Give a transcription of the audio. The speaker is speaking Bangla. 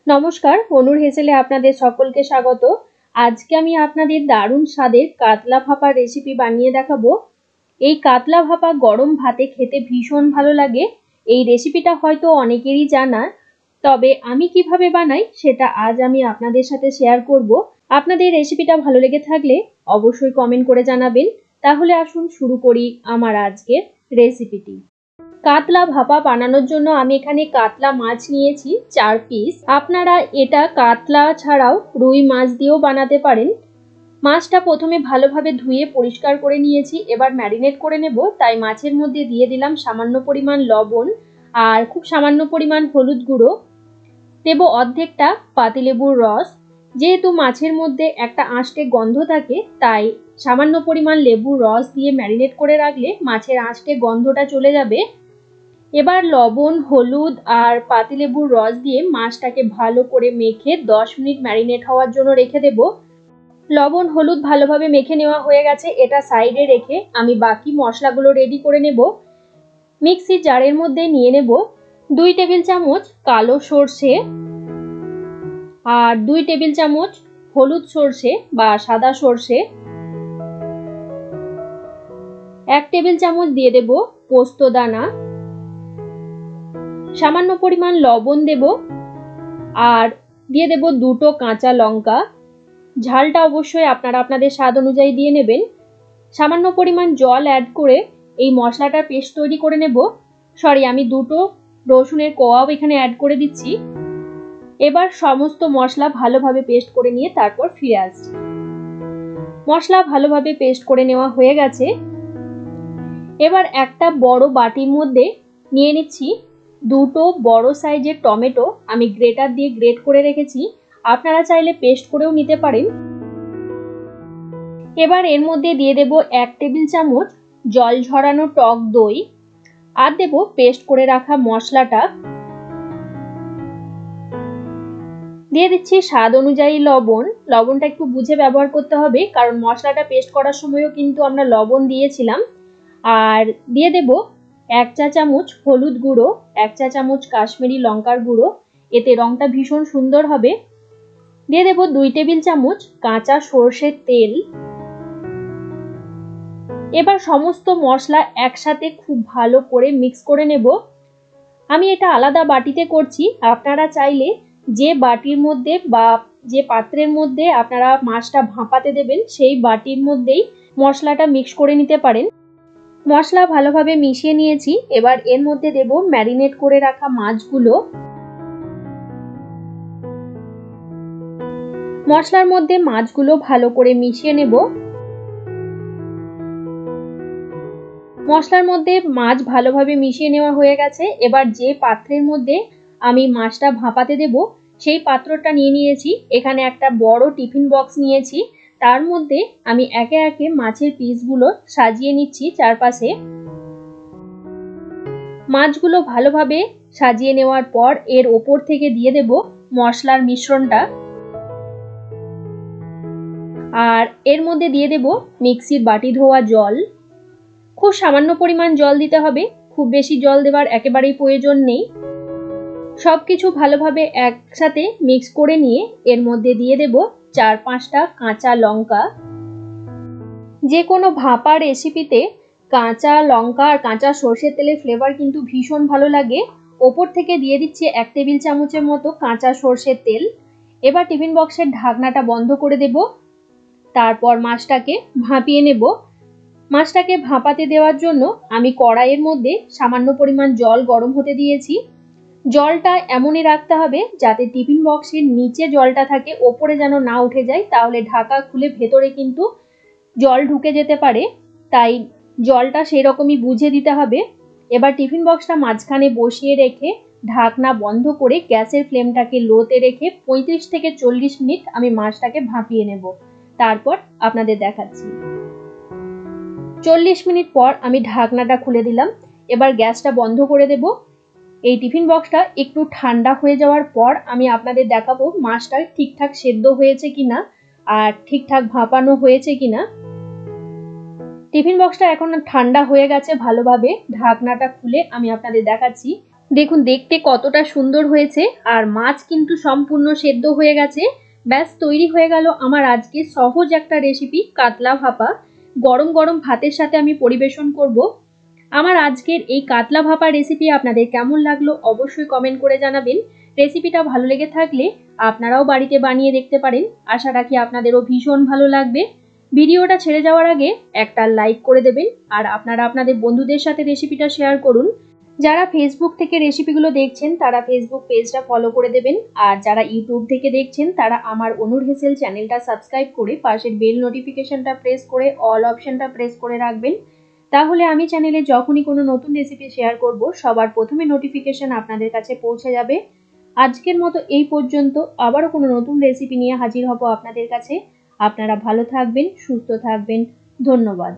নমস্কার, অনুর হেসেলে আপনাদের সকলকে স্বাগত। আজকে আমি আপনাদের দারুণ স্বাদের কাতলা ভাপা রেসিপি বানিয়ে দেখাবো। এই কাতলা ভাপা গরম ভাতে খেতে ভীষণ ভালো লাগে। এই রেসিপিটা হয়তো অনেকেরই জানা, তবে আমি কিভাবে বানাই সেটা আজ আমি আপনাদের সাথে শেয়ার করব। আপনাদের রেসিপিটা ভালো লেগে থাকলে অবশ্যই কমেন্ট করে জানাবেন। তাহলে আসুন শুরু করি আমার আজকের রেসিপিটি। কাতলা ভাপা বানানোর জন্য আমি এখানে কাতলা মাছ নিয়েছি 4 পিস। আপনারা এটা কাতলা ছাড়াও রুই মাছ দিয়েও বানাতে পারেন। মাছটা প্রথমে ভালোভাবে ধুয়ে পরিষ্কার করে নিয়েছি। এবার ম্যারিনেট করে নেব, তাই মাছের মধ্যে দিয়ে দিলাম সামান্য পরিমাণ লবণ আর খুব সামান্য পরিমাণ হলুদ গুঁড়ো। দেব অর্ধেকটা পাতিলেবুর রস। যেহেতু মাছের মধ্যে একটা আঁশটে গন্ধ থাকে, তাই সামান্য পরিমাণ লেবুর রস দিয়ে ম্যারিনেট করে রাখলে মাছের আঁশটে গন্ধটা চলে যাবে। এবার লবণ, হলুদ আর পাতিলেবুর রস দিয়ে মাছটাকে ভালো করে মেখে 10 মিনিট ম্যারিনেট হওয়ার জন্য রেখে দেব। লবণ হলুদ ভালোভাবে মেখে নেওয়া হয়ে গেছে। এটা সাইডে রেখে আমি বাকি মশলাগুলো রেডি করে নেব। মিক্সি জারের মধ্যে নিয়ে নেব 2 টেবিল চামচ কালো সর্ষে আর 2 টেবিল চামচ হলুদ সর্ষে বা সাদা সর্ষে। 1 টেবিল চামচ দিয়ে দেব পোস্ত দানা, সামান্য পরিমাণ লবণ দেব আর দিয়ে দেব 2টো কাঁচা লঙ্কা। ঝালটা অবশ্যই আপনারা আপনাদের স্বাদ অনুযায়ী দিয়ে নেবেন। সামান্য পরিমাণ জল অ্যাড করে এই মশলাটার পেস্ট তৈরি করে নেব। আমি 2টো রসুনের কোয়াও এখানে অ্যাড করে দিচ্ছি। এবার সমস্ত মশলা ভালোভাবে পেস্ট করে নিয়ে তারপর ফিরে আসছি। মশলা ভালোভাবে পেস্ট করে নেওয়া হয়ে গেছে। এবার একটা বড় বাটির মধ্যে নিয়ে নিচ্ছি 2টো বড় সাইজের টমেটো। আমি গ্রেটার দিয়ে গ্রেট করে রেখেছি, আপনারা চাইলে পেস্ট করেও নিতে পারেন। এবার এর মধ্যে দিয়ে দেব 1 টেবিল চামচ জল ঝরানো টক দই আর দেব পেস্ট করে রাখা মশলাটা। দিয়ে দিচ্ছি স্বাদ অনুযায়ী লবণ। লবণটা একটু বুঝে ব্যবহার করতে হবে, কারণ মশলাটা পেস্ট করার সময়ও কিন্তু আমরা লবণ দিয়েছিলাম। আর দিয়ে দেব 1 চা চামচ হলুদ গুঁড়ো, 1 চা চামচ কাশ্মীরি লঙ্কার গুঁড়ো, এতে রংটা ভীষণ সুন্দর হবে। দিয়ে দেব 2 টেবিল চামচ কাঁচা সর্ষের তেল। এবার সমস্ত মশলা একসাথে খুব ভালো করে মিক্স করে নেব। আমি এটা আলাদা বাটিতে করছি, আপনারা চাইলে যে বাটির মধ্যে বা যে পাত্রের মধ্যে আপনারা মাছটা ভাপাতে দেবেন সেই বাটির মধ্যেই মশলাটা মিক্স করে নিতে পারেন। মশলা ভালোভাবে মিশিয়ে নিয়েছি। এবার এর মধ্যে দেব ম্যারিনেট করে রাখা মাছগুলো। মশলার মধ্যে মাছগুলো ভালো করে মিশিয়ে নেব। মশলার মধ্যে মাছ ভালোভাবে মিশিয়ে নেওয়া হয়ে গেছে। এবার যে পাত্রের মধ্যে আমি মাছটা ভাপাতে দেব সেই পাত্রটা নিয়ে নিয়েছি। এখানে একটা বড় টিফিন বক্স নিয়েছি, তার মধ্যে আমি একে একে মাছের পিসগুলো সাজিয়ে নিচ্ছি চারপাশে। মাছগুলো ভালোভাবে সাজিয়ে নেওয়ার পর এর ওপর থেকে দিয়ে দেব মশলার মিশ্রণটা আর এর মধ্যে দিয়ে দেব মিক্সির বাটি ধোয়া জল। খুব সামান্য পরিমাণ জল দিতে হবে, খুব বেশি জল দেওয়ার একেবারেই প্রয়োজন নেই। সবকিছু ভালোভাবে একসাথে মিক্স করে নিয়ে এর মধ্যে দিয়ে দেব 4-5টা কাঁচা লঙ্কা। যে কোনো ভাপা রেসিপিতে কাঁচা লঙ্কা আর কাঁচা সর্ষের তেলের ফ্লেভার কিন্তু ভীষণ ভালো লাগে। ওপর থেকে দিয়ে দিচ্ছি 1 টেবিল চামচের মতো কাঁচা সর্ষের তেল। এবার টিফিন বক্সের ঢাকনাটা বন্ধ করে দেব। তারপর মাছটাকে ভাপিয়ে নেব। মাছটাকে ভাপাতে দেওয়ার জন্য আমি কড়াইয়ের মধ্যে সামান্য পরিমাণ জল গরম হতে দিয়েছি। জলটা এমনই রাখতে হবে যাতে টিফিন বক্সের নিচে জলটা থাকে, ওপরে যেন না উঠে যায়, তাহলে ঢাকা খুলে ভেতরে কিন্তু জল ঢুকে যেতে পারে। তাই জলটা সেই রকমই বুঝে দিতে হবে। এবার টিফিন বক্সটা মাঝখানে বসিয়ে রেখে ঢাকনা বন্ধ করে গ্যাসের ফ্লেমটাকে লোতে রেখে 35 থেকে 40 মিনিট আমি মাছটাকে ভাপিয়ে নেব। তারপর আপনাদের দেখাচ্ছি। 40 মিনিট পর আমি ঢাকনাটা খুলে দিলাম। এবার গ্যাসটা বন্ধ করে দেব। এই টিফিন বক্সটা একটু ঠান্ডা হয়ে যাওয়ার পর আমি আপনাদের দেখাবো মাছটা ঠিকঠাক সেদ্ধ হয়েছে কিনা আর ঠিকঠাক ভাপানো হয়েছে কিনা। টিফিন বক্সটা এখন ঠান্ডা হয়ে গেছে ভালোভাবে। ঢাকনাটা খুলে আমি আপনাদের দেখাচ্ছি। দেখুন দেখতে কতটা সুন্দর হয়েছে, আর মাছ কিন্তু সম্পূর্ণ সেদ্ধ হয়ে গেছে। ব্যাস তৈরি হয়ে গেল আমার আজকে সহজ একটা রেসিপি কাতলা ভাপা। গরম গরম ভাতের সাথে আমি পরিবেশন করব। আমার আজকের এই কাতলা ভাপা রেসিপি আপনাদের কেমন লাগলো অবশ্যই কমেন্ট করে জানাবেন। রেসিপিটা ভালো লেগে থাকলে আপনারাও বাড়িতে বানিয়ে দেখতে পারেন। আশা রাখি আপনাদেরও ভীষণ ভালো লাগবে। ভিডিওটা ছেড়ে যাওয়ার আগে একটা লাইক করে দেবেন, আর আপনারা আপনাদের বন্ধুদের সাথে রেসিপিটা শেয়ার করুন। যারা ফেসবুক থেকে রেসিপিগুলো দেখছেন তারা ফেসবুক পেজটা ফলো করে দেবেন, আর যারা ইউটিউব থেকে দেখছেন তারা আমার অনুর হেসেল চ্যানেলটা সাবস্ক্রাইব করে পাশের বেল নোটিফিকেশনটা প্রেস করে অল অপশনটা প্রেস করে রাখবেন। তাহলে আমি চ্যানেলে যখনই কোনো নতুন রেসিপি শেয়ার করব সবার প্রথমে নোটিফিকেশন আপনাদের কাছে পৌঁছে যাবে। আজকের মতো এই পর্যন্ত, আবারও কোনো নতুন রেসিপি নিয়ে হাজির হব আপনাদের কাছে। আপনারা ভালো থাকবেন, সুস্থ থাকবেন। ধন্যবাদ।